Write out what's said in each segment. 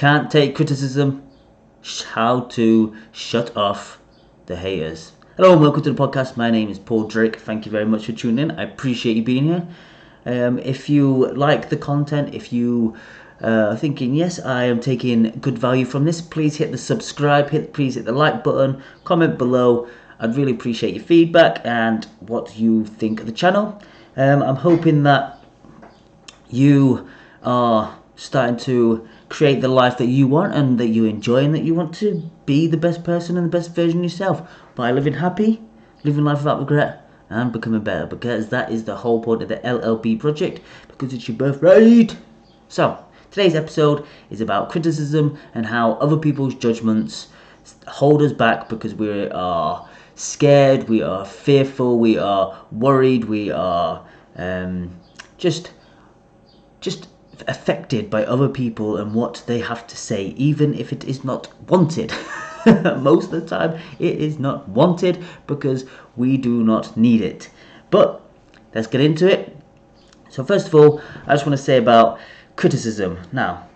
can't take criticism, how to shut off the haters. Hello and welcome to the podcast. My name is Paul Drake. Thank you very much for tuning in. I appreciate you being here. If you like the content, if you are thinking, yes, I am taking good value from this, please hit the subscribe, please hit the like button, comment below. I'd really appreciate your feedback and what you think of the channel. I'm hoping that you are starting to create the life that you want and that you enjoy, and that you want to be the best person and the best version of yourself by living happy, living life without regret, and becoming better, because that is the whole point of the LLB Project, because it's your birthright. So today's episode is about criticism and how other people's judgments hold us back, because we are scared, we are fearful, we are worried, we are just affected by other people and what they have to say, even if it is not wanted. Most of the time it is not wanted because we do not need it. But let's get into it. So first of all, I just want to say about criticism. Now,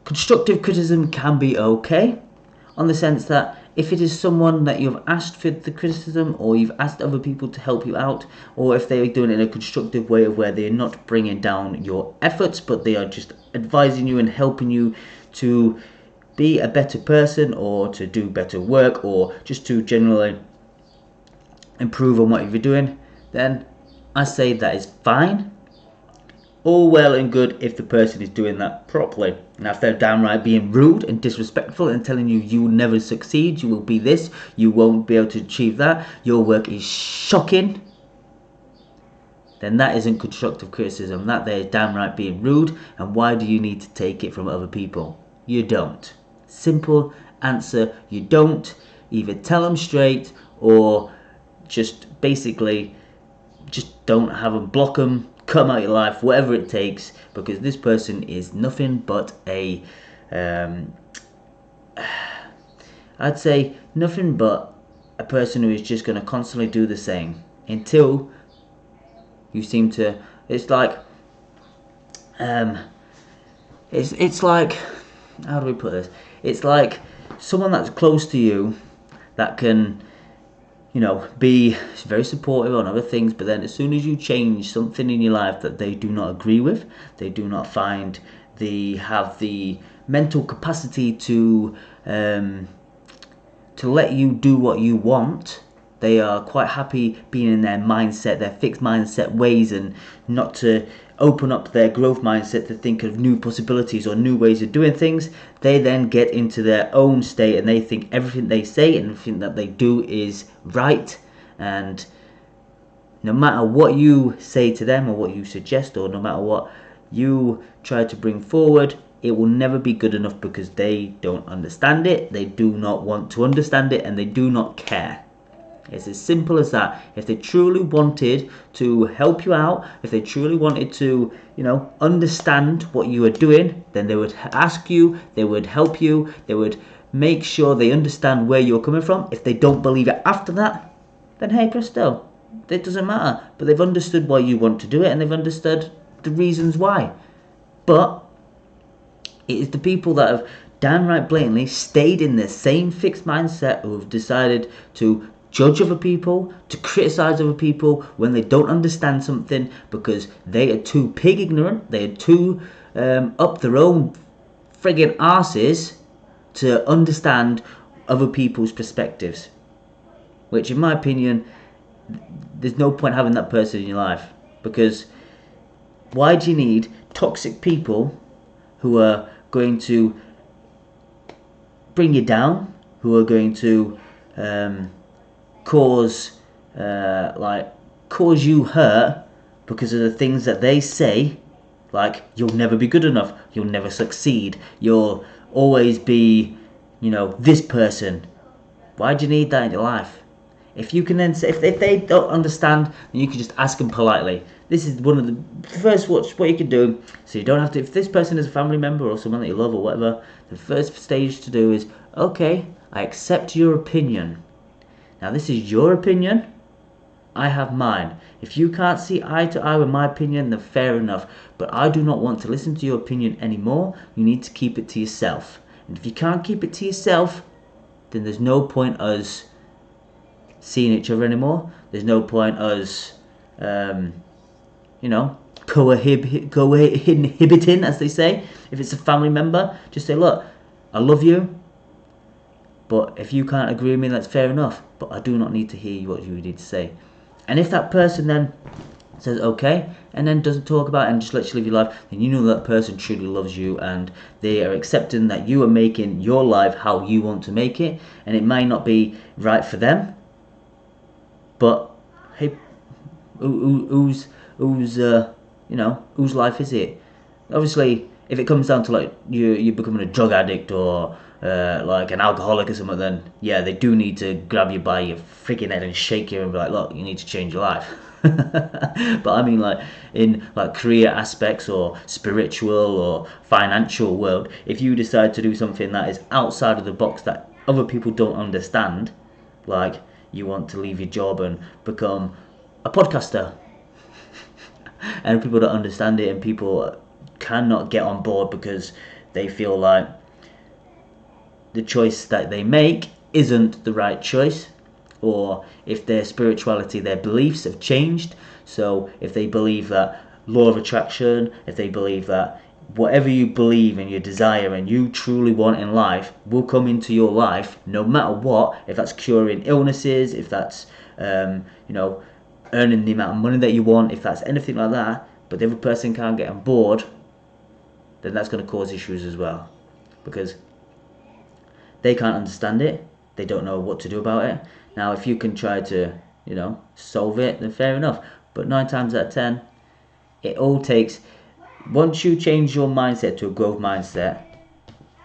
constructive criticism can be okay, on the sense that if it is someone that you've asked for the criticism, or you've asked other people to help you out, or if they are doing it in a constructive way of where they're not bringing down your efforts, but they are just advising you and helping you to be a better person, or to do better work, or just to generally improve on what you're doing, then I say that is fine. All well and good if the person is doing that properly. Now, if they're downright being rude and disrespectful and telling you you will never succeed, you will be this, you won't be able to achieve that, your work is shocking, then that isn't constructive criticism. That they're downright being rude. And why do you need to take it from other people? You don't. Simple answer, you don't. Either tell them straight, or just basically just don't have them, block them, cut them out of your life, whatever it takes, because this person is nothing but a I'd say nothing but a person who is just going to constantly do the same until you seem to, it's like it's like, how do we put this, it's like someone that's close to you that can, be very supportive on other things, but then as soon as you change something in your life that they do not agree with, they do not find they have the mental capacity to let you do what you want. They are quite happy being in their mindset, their fixed mindset ways, and not to open up their growth mindset to think of new possibilities or new ways of doing things. They then get into their own state and they think everything they say and everything that they do is right. And no matter what you say to them or what you suggest, or no matter what you try to bring forward, it will never be good enough, because they don't understand it, they do not want to understand it, and they do not care. It's as simple as that. If they truly wanted to help you out, if they truly wanted to, understand what you are doing, then they would ask you, they would help you, they would make sure they understand where you're coming from. If they don't believe it after that, then hey presto, it doesn't matter. But they've understood why you want to do it, and they've understood the reasons why. But it is the people that have downright blatantly stayed in their same fixed mindset, who have decided to judge other people, to criticize other people when they don't understand something, because they are too pig ignorant, they are too up their own friggin' arses to understand other people's perspectives. Which, in my opinion, there's no point having that person in your life, because why do you need toxic people who are going to bring you down, who are going to cause you hurt because of the things that they say, like you'll never be good enough, you'll never succeed, you'll always be, this person. Why do you need that in your life? If you can then say, if they don't understand, then you can just ask them politely. This is one of the first what you can do, so you don't have to, if this person is a family member or someone that you love or whatever, the first stage to do is, okay, I accept your opinion. Now this is your opinion, I have mine. If you can't see eye to eye with my opinion, then fair enough. But I do not want to listen to your opinion anymore. You need to keep it to yourself. And if you can't keep it to yourself, then there's no point us seeing each other anymore. There's no point us, cohabiting, as they say. If it's a family member, just say, look, I love you, but if you can't agree with me, that's fair enough. But I do not need to hear what you need to say. And if that person then says okay, and then doesn't talk about it and just lets you live your life, then you know that person truly loves you and they are accepting that you are making your life how you want to make it. And it may not be right for them, but hey, whose life is it? Obviously, if it comes down to like you becoming a drug addict or like an alcoholic or something, then yeah, they do need to grab you by your freaking head and shake you and be like, look, you need to change your life. But I mean, like in like career aspects or spiritual or financial world, if you decide to do something that is outside of the box that other people don't understand, like you want to leave your job and become a podcaster, and people don't understand it, and people cannot get on board because they feel like the choice that they make isn't the right choice, or if their spirituality, their beliefs have changed. So if they believe that law of attraction, if they believe that whatever you believe and your desire and you truly want in life will come into your life no matter what, if that's curing illnesses, if that's earning the amount of money that you want, if that's anything like that, but the other person can't get on board, then that's going to cause issues as well, because they can't understand it, they don't know what to do about it. Now if you can try to solve it, then fair enough, but 9 times out of 10 it all takes, once you change your mindset to a growth mindset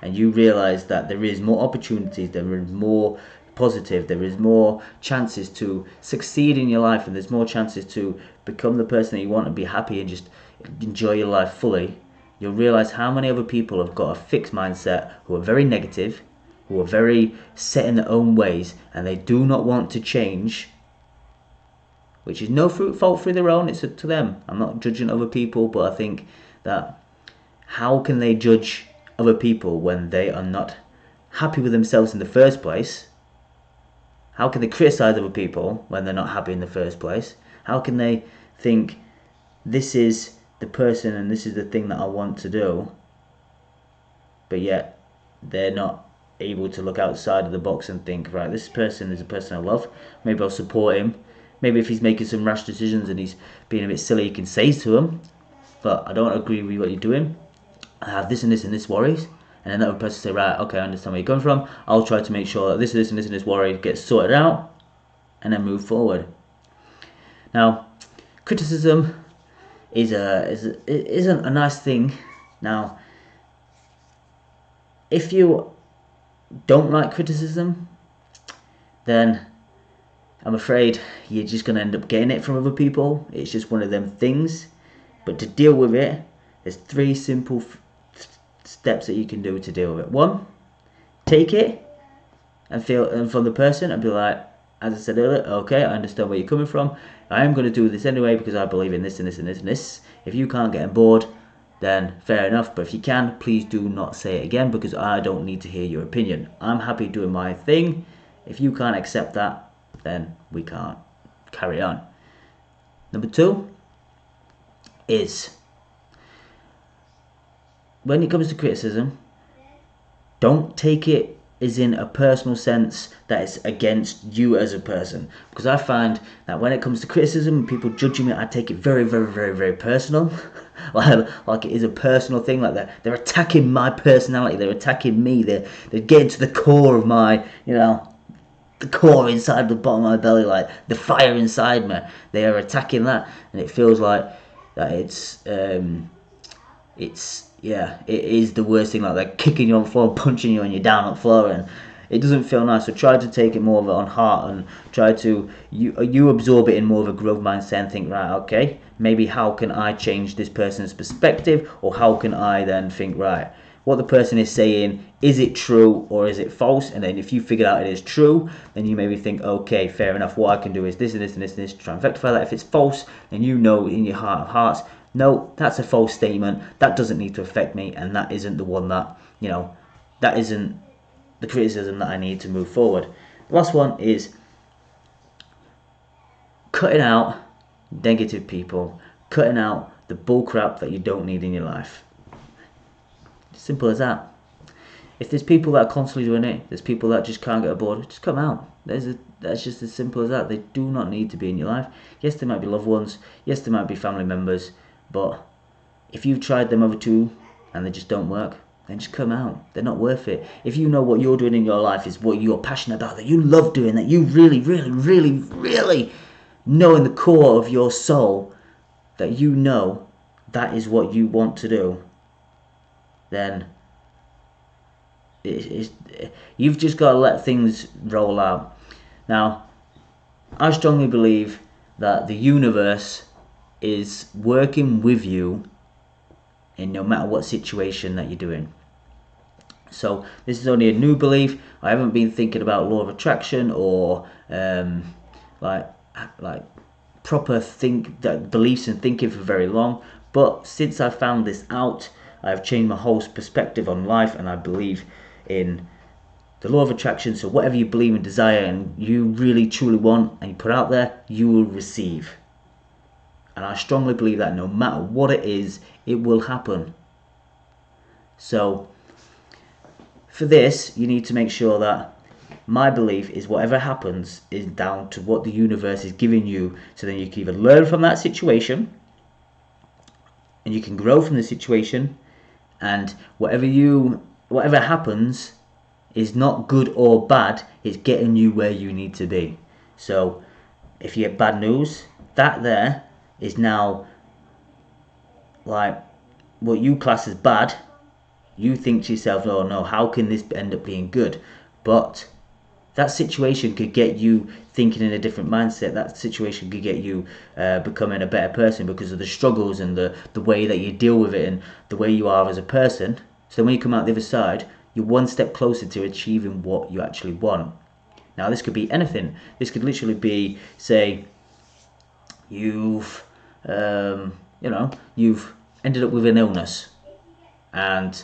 and you realize that there is more opportunities, there is more positive, there is more chances to succeed in your life, and there's more chances to become the person that you want and be happy and just enjoy your life fully, you'll realize how many other people have got a fixed mindset, who are very negative, who are very set in their own ways, and they do not want to change, which is no fault through their own, it's up to them. I'm not judging other people, but I think that how can they judge other people when they are not happy with themselves in the first place? How can they criticize other people when they're not happy in the first place? How can they think this is the person and this is the thing that I want to do, but yet they're not able to look outside of the box and think, right, this person is a person I love, maybe I'll support him. Maybe if he's making some rash decisions and he's being a bit silly, you can say to him, but I don't agree with what you're doing, I have this and this and this worries. And then that other person say, right, okay, I understand where you're coming from, I'll try to make sure that this and this and this and this worry gets sorted out, and then move forward. Now, criticism isn't a nice thing. Now, if you don't like criticism, then I'm afraid you're just going to end up getting it from other people. It's just one of them things. But to deal with it, there's 3 simple steps that you can do to deal with it. 1, take it and from the person and be like, as I said earlier, okay, I understand where you're coming from. I am going to do this anyway because I believe in this and this and this and this. If you can't get on board, then fair enough. But if you can, please do not say it again, because I don't need to hear your opinion. I'm happy doing my thing. If you can't accept that, then we can't carry on. Number 2 is, when it comes to criticism, don't take it as in a personal sense that it's against you as a person. Because I find that when it comes to criticism, people judging me, I take it very, very, very, very personal. like it is a personal thing. Like they're attacking my personality. They're attacking me. They're getting to the core of my, the core inside the bottom of my belly, like the fire inside me. They are attacking that, and it feels like that it is the worst thing. Like they're kicking you on the floor, punching you, and you're down on the floor, and it doesn't feel nice. So try to take it more of it on heart, and try to you absorb it in more of a growth mindset and think, right, okay, maybe how can I change this person's perspective, or how can I then think, right, what the person is saying, is it true or is it false? And then if you figure out it is true, then you maybe think, okay, fair enough, what I can do is this and this and this and this to try and rectify that. If it's false, then you know in your heart of hearts, no, that's a false statement, that doesn't need to affect me, and that isn't the one that, that isn't the criticism that I need to move forward. The last one is cutting out negative people, cutting out the bullcrap that you don't need in your life. Simple as that. If there's people that are constantly doing it, there's people that just can't get aboard, just cut them out. That's just as simple as that. They do not need to be in your life. Yes, they might be loved ones. Yes, they might be family members. But if you've tried them over two and they just don't work, then just come out. They're not worth it. If you know what you're doing in your life is what you're passionate about, that you love doing, that you really, really, really, really know in the core of your soul that you know that is what you want to do, then you've just got to let things roll out. Now, I strongly believe that the universe is working with you in no matter what situation that you're doing. So this is only a new belief. I haven't been thinking about law of attraction or like proper beliefs and thinking for very long. But since I found this out, I've changed my whole perspective on life, and I believe in the law of attraction. So whatever you believe and desire and you really truly want and you put out there, you will receive. And I strongly believe that no matter what it is, it will happen. So for this, you need to make sure that my belief is whatever happens is down to what the universe is giving you. So then you can either learn from that situation and you can grow from the situation, and whatever happens is not good or bad, it's getting you where you need to be. So if you get bad news, that there is now like what you class as bad. You think to yourself, oh no, how can this end up being good? But that situation could get you thinking in a different mindset. That situation could get you becoming a better person because of the struggles and the way that you deal with it and the way you are as a person. So when you come out the other side, you're one step closer to achieving what you actually want. Now this could be anything. This could literally be, say, you've ended up with an illness, and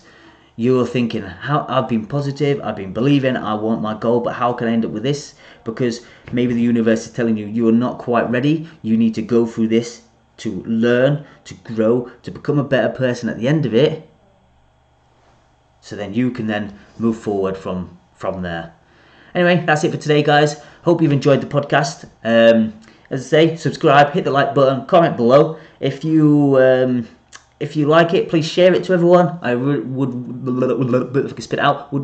you're thinking, how I've been positive, I've been believing, I want my goal, but how can I end up with this? Because maybe the universe is telling you you are not quite ready. You need to go through this to learn, to grow, to become a better person at the end of it. So then you can then move forward from there. Anyway, that's it for today, guys. Hope you've enjoyed the podcast. As I say, subscribe, hit the like button, comment below. If you like it, please share it to everyone. I would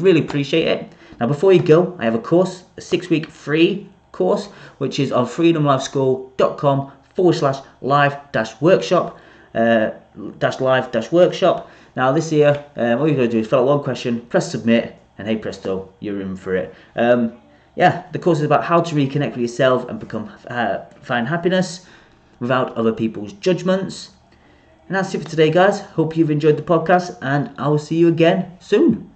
really appreciate it. Now, before you go, I have a course, a 6-week free course, which is on freedomlifeschool.com/live-workshop. Live-workshop. Now, this here, all you've got to do is fill out one question, press submit, and hey presto, you're in for it. The course is about how to reconnect with yourself and find happiness without other people's judgments. And that's it for today, guys. Hope you've enjoyed the podcast, and I will see you again soon.